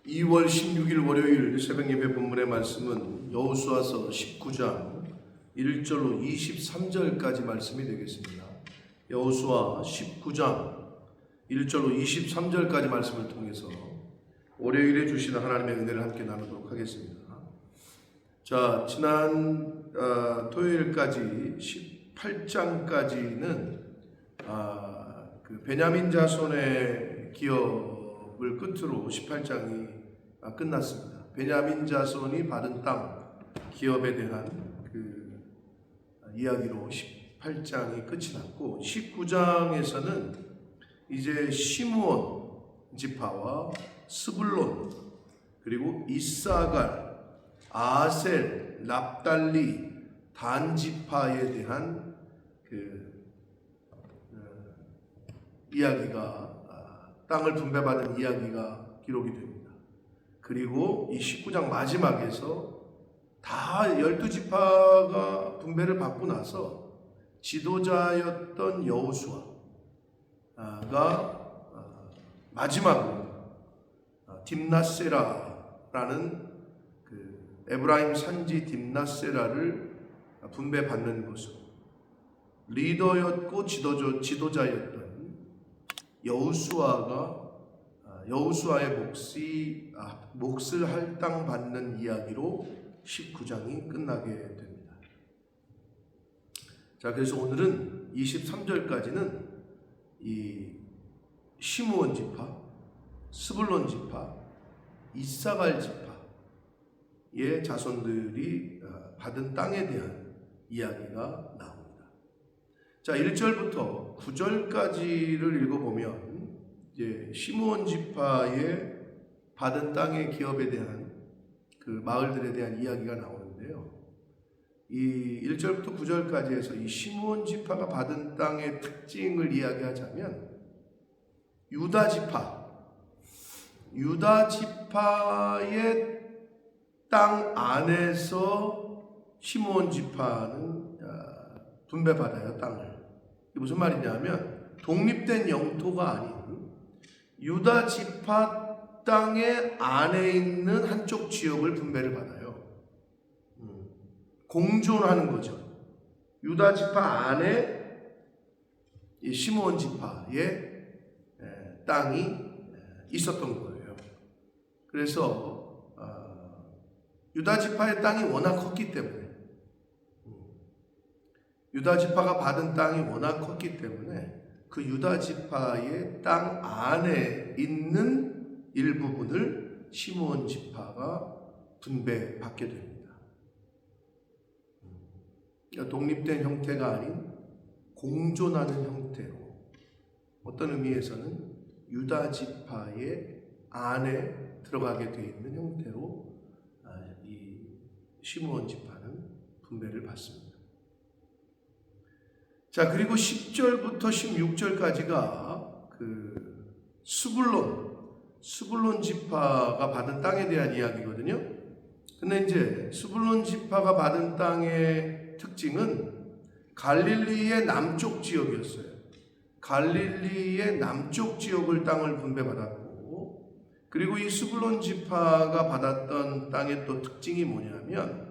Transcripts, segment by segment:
2월 16일 월요일 새벽 예배 본문의 말씀은 여호수아서 19장 1절로 23절까지 말씀이 되겠습니다. 여호수아 19장 1절로 23절까지 말씀을 통해서 월요일에 주시는 하나님의 은혜를 함께 나누도록 하겠습니다. 자, 지난 토요일까지 18장까지는 그 베냐민 자손의 기업을 끝으로 18장이 끝났습니다. 베냐민 자손이 받은 땅 기업에 대한 그 이야기로 18장이 끝이 났고, 19장에서는 이제 시므온 지파와 스불론, 그리고 이사갈, 아셀, 납달리, 단 지파에 대한 그 이야기가, 땅을 분배받은 이야기가 기록이 됩니다. 그리고 이 19장 마지막에서 다 12지파가 분배를 받고 나서 지도자였던 여호수아가 마지막으로 딥낫세라라는 그 에브라임 산지 딥낫세라를 분배받는 것으로, 리더였고 지도자였던 여호수아의 몫을 할당받는 이야기로 19장이 끝나게 됩니다. 자, 그래서 오늘은 23절까지는 이 시므온 지파, 스불론 지파, 이사갈 지파의 자손들이 받은 땅에 대한 이야기가 나옵니다. 자, 1절부터 9절까지를 읽어보면 이제 시므온 지파의 받은 땅의 기업에 대한 그 마을들에 대한 이야기가 나오는데요. 이 1절부터 9절까지 해서 이 시므온 지파가 받은 땅의 특징을 이야기하자면, 유다 지파의 땅 안에서 시므온 지파는 분배받아요, 땅을. 이게 무슨 말이냐면, 독립된 영토가 아닌 유다 지파 땅의 안에 있는 한쪽 지역을 분배를 받아요. 공존하는 거죠. 유다 지파 안에 이 시므온 지파의 땅이 있었던 거예요. 그래서 유다 지파의 땅이 워낙 컸기 때문에, 유다 지파가 받은 땅이 워낙 컸기 때문에 그 유다 지파의 땅 안에 있는 일부분을 시므온 지파가 분배받게 됩니다. 그러니까 독립된 형태가 아닌 공존하는 형태로, 어떤 의미에서는 유다 지파의 안에 들어가게 되어 있는 형태로 이 시므온 지파는 분배를 받습니다. 자, 그리고 10절부터 16절까지가 그 스불론 지파가 받은 땅에 대한 이야기거든요. 근데 이제 스불론 지파가 받은 땅의 특징은 갈릴리의 남쪽 지역이었어요. 갈릴리의 남쪽 지역을 땅을 분배받았고, 그리고 이 스불론 지파가 받았던 땅의 또 특징이 뭐냐면,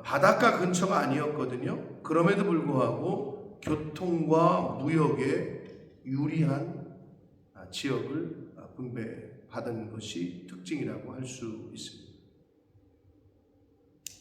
바닷가 근처가 아니었거든요. 그럼에도 불구하고 교통과 무역에 유리한 지역을 분배받은 것이 특징이라고 할 수 있습니다.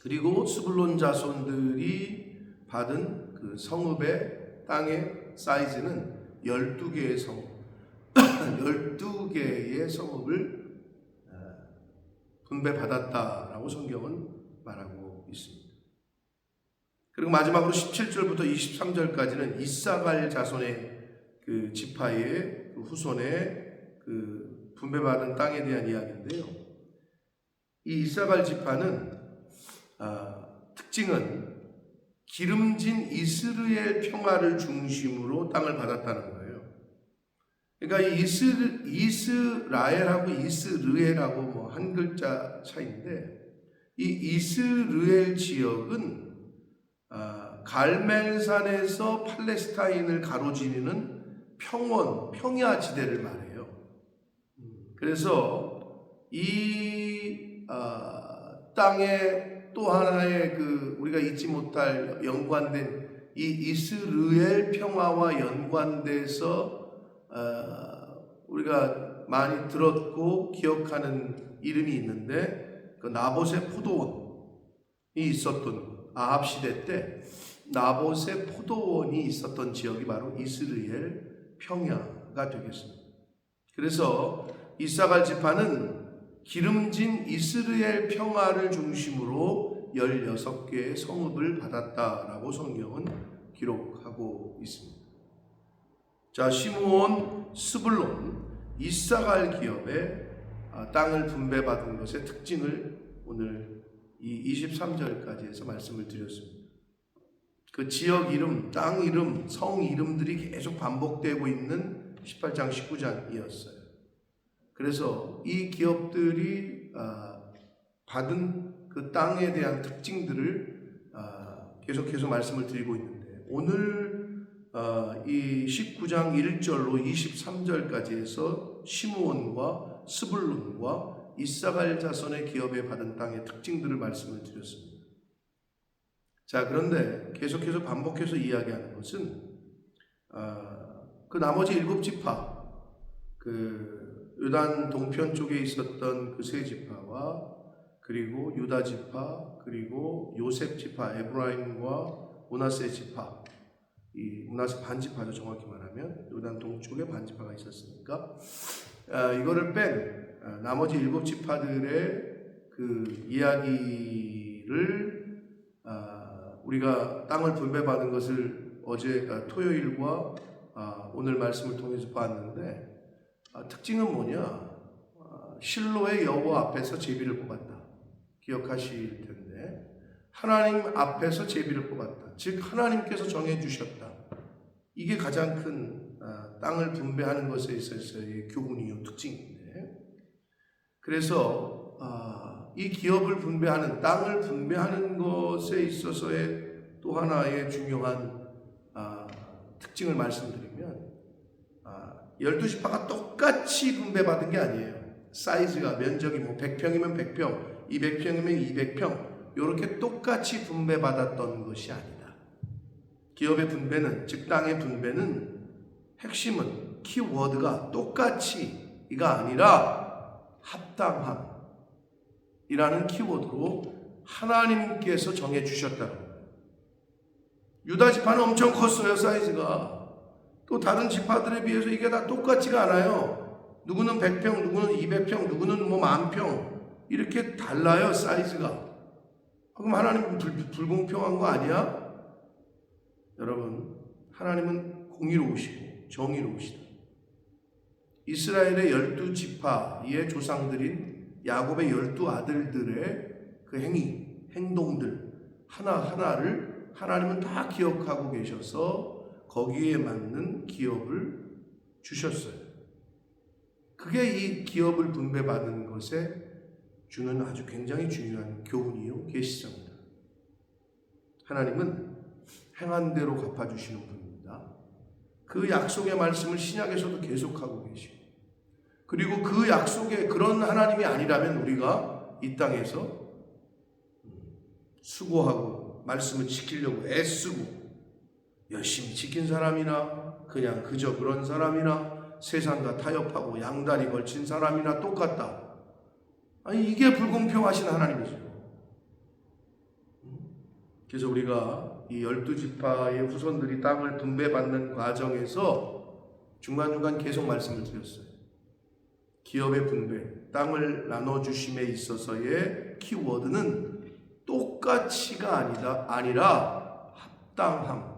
그리고 스불론 자손들이 받은 그 성읍의 땅의 사이즈는 12개의 성읍, 12개의 성읍을 분배받았다라고 성경은 말하고 있습니다. 그리고 마지막으로 17절부터 23절까지는 이사갈 자손의 그 지파의 그 후손의 그 분배받은 땅에 대한 이야기인데요. 이 이사갈 지파는 특징은 기름진 이스라엘 평화를 중심으로 땅을 받았다는 거예요. 그러니까 이 이스라엘하고 이스르엘하고 뭐 한 글자 차이인데, 이 이스라엘 지역은 갈멜산에서 팔레스타인을 가로지르는 평야 지대를 말해요. 그래서 이 땅에 또 하나의 우리가 잊지 못할 연관된 이 이스라엘 평화와 연관돼서 우리가 많이 들었고 기억하는 이름이 있는데, 그 나봇의 포도원이 있었던 아합 시대 때 나봇의 포도원이 있었던 지역이 바로 이스라엘 평야가 되겠습니다. 그래서 이사갈 지파는 기름진 이스라엘 평화를 중심으로 16개의 성읍을 받았다라고 성경은 기록하고 있습니다. 자, 시므온, 스불론, 이사갈 기업의 땅을 분배받은 것의 특징을 오늘 이 23절까지 해서 말씀을 드렸습니다. 그 지역 이름, 땅 이름, 성 이름들이 계속 반복되고 있는 18장, 19장이었어요. 그래서 이 기업들이 받은 그 땅에 대한 특징들을 계속해서 말씀을 드리고 있는데, 오늘 이 19장 1절로 23절까지 해서 시므온과 스불론과 이사갈 자손의 기업에 받은 땅의 특징들을 말씀을 드렸습니다. 자, 그런데 계속해서 반복해서 이야기하는 것은 그 나머지 7지파, 그 요단 동편 쪽에 있었던 그 세 지파와 그리고 유다 지파, 그리고 요셉 지파, 에브라임과 므낫세 지파, 이 므낫세 반지파죠, 정확히 말하면 요단 동쪽에 반지파가 있었으니까 이거를 뺀 나머지 7지파들의 그 이야기를 우리가 땅을 분배받은 것을 어제 토요일과 오늘 말씀을 통해서 봤는데, 특징은 뭐냐? 실로의 여호와 앞에서 제비를 뽑았다. 기억하실 텐데, 하나님 앞에서 제비를 뽑았다. 즉 하나님께서 정해주셨다. 이게 가장 큰 땅을 분배하는 것에 있어서의 교훈이요, 특징인데, 그래서 이 기업을 분배하는, 땅을 분배하는 것에 있어서의 또 하나의 중요한 특징을 말씀드리면, 12지파가 똑같이 분배받은 게 아니에요. 사이즈가, 면적이 100평이면 100평, 200평이면 200평 이렇게 똑같이 분배받았던 것이 아니다. 기업의 분배는, 즉 땅의 분배는 핵심은, 키워드가 똑같이가 아니라 합당함이라는 키워드로 하나님께서 정해주셨다는 거예요. 유다 지파는 엄청 컸어요, 사이즈가. 또 다른 지파들에 비해서 이게 다 똑같지가 않아요. 누구는 100평, 누구는 200평, 누구는 10,000평 이렇게 달라요, 사이즈가. 그럼 하나님은 불공평한 거 아니야? 여러분, 하나님은 공의로우시고 정의로우시다. 이스라엘의 12지파의 조상들인 야곱의 12아들들의 그 행동들 하나하나를 하나님은 다 기억하고 계셔서 거기에 맞는 기업을 주셨어요. 그게 이 기업을 분배받은 것에 주는 아주 굉장히 중요한 교훈이요, 계시입니다. 하나님은 행한 대로 갚아주시는 분입니다. 그 약속의 말씀을 신약에서도 계속하고 계시고, 그리고 그 약속에 그런 하나님이 아니라면 우리가 이 땅에서 수고하고 말씀을 지키려고 애쓰고 열심히 지킨 사람이나 그냥 그저 그런 사람이나 세상과 타협하고 양다리 걸친 사람이나 똑같다. 아니, 이게 불공평하신 하나님이죠. 그래서 우리가 이 12지파의 후손들이 땅을 분배받는 과정에서 중간중간 계속 말씀을 드렸어요. 기업의 분배, 땅을 나눠주심에 있어서의 키워드는 똑같이가 아니라 합당함.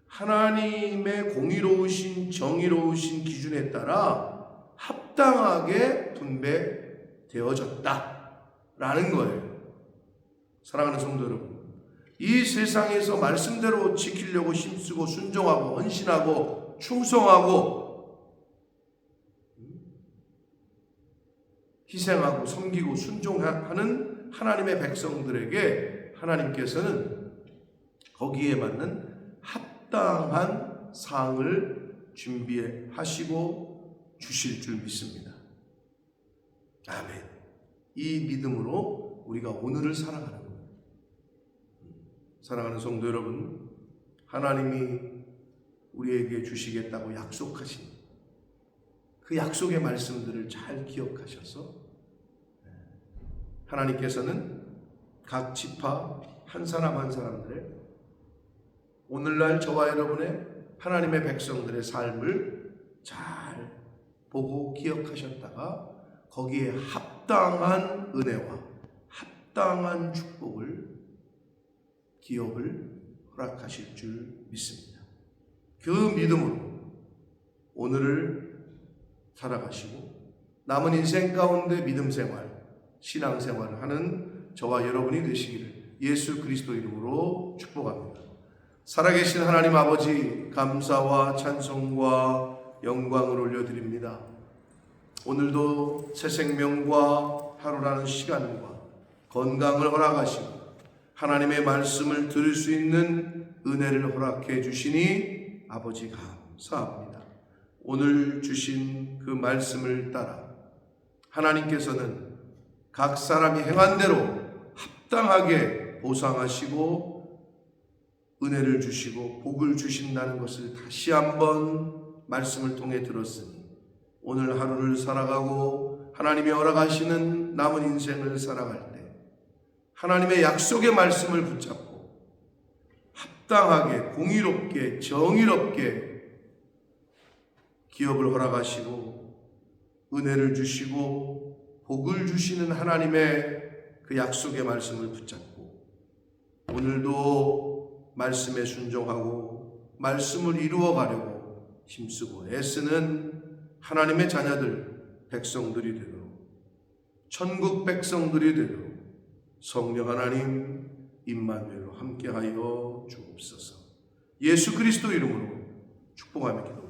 하나님의 공의로우신 정의로우신 기준에 따라 합당하게 분배되어졌다라는 거예요. 사랑하는 성도 여러분, 이 세상에서 말씀대로 지키려고 힘쓰고 순종하고 헌신하고 충성하고 희생하고 섬기고 순종하는 하나님의 백성들에게 하나님께서는 거기에 맞는 합당한 상을 준비하시고 주실 줄 믿습니다. 아멘. 이 믿음으로 우리가 오늘을 살아가는 거예요. 사랑하는 성도 여러분, 하나님이 우리에게 주시겠다고 약속하신 그 약속의 말씀들을 잘 기억하셔서 하나님께서는 각 지파 한 사람 한 사람들의 오늘날 저와 여러분의 하나님의 백성들의 삶을 잘 보고 기억하셨다가 거기에 합당한 은혜와 합당한 축복을 기업을 허락하실 줄 믿습니다. 그 믿음으로 오늘을 살아가시고 남은 인생 가운데 믿음 생활, 신앙 생활을 하는 저와 여러분이 되시기를 예수 그리스도 이름으로 축복합니다. 살아계신 하나님 아버지, 감사와 찬송과 영광을 올려드립니다. 오늘도 새 생명과 하루라는 시간과 건강을 허락하시고 하나님의 말씀을 들을 수 있는 은혜를 허락해 주시니 아버지 감사합니다. 오늘 주신 그 말씀을 따라 하나님께서는 각 사람이 행한 대로 합당하게 보상하시고 은혜를 주시고 복을 주신다는 것을 다시 한번 말씀을 통해 들었으니 오늘 하루를 살아가고 하나님이 허락하시는 남은 인생을 살아갈 때 하나님의 약속의 말씀을 붙잡고 합당하게 공의롭게 정의롭게 기업을 허락하시고 은혜를 주시고 복을 주시는 하나님의 그 약속의 말씀을 붙잡고 오늘도 말씀에 순종하고 말씀을 이루어가려고 힘쓰고 애쓰는 하나님의 자녀들, 백성들이 되도록 천국 백성들이 되도록 성령 하나님 임마누엘로 함께하여 주옵소서. 예수 그리스도 이름으로 축복하며 기도합니다.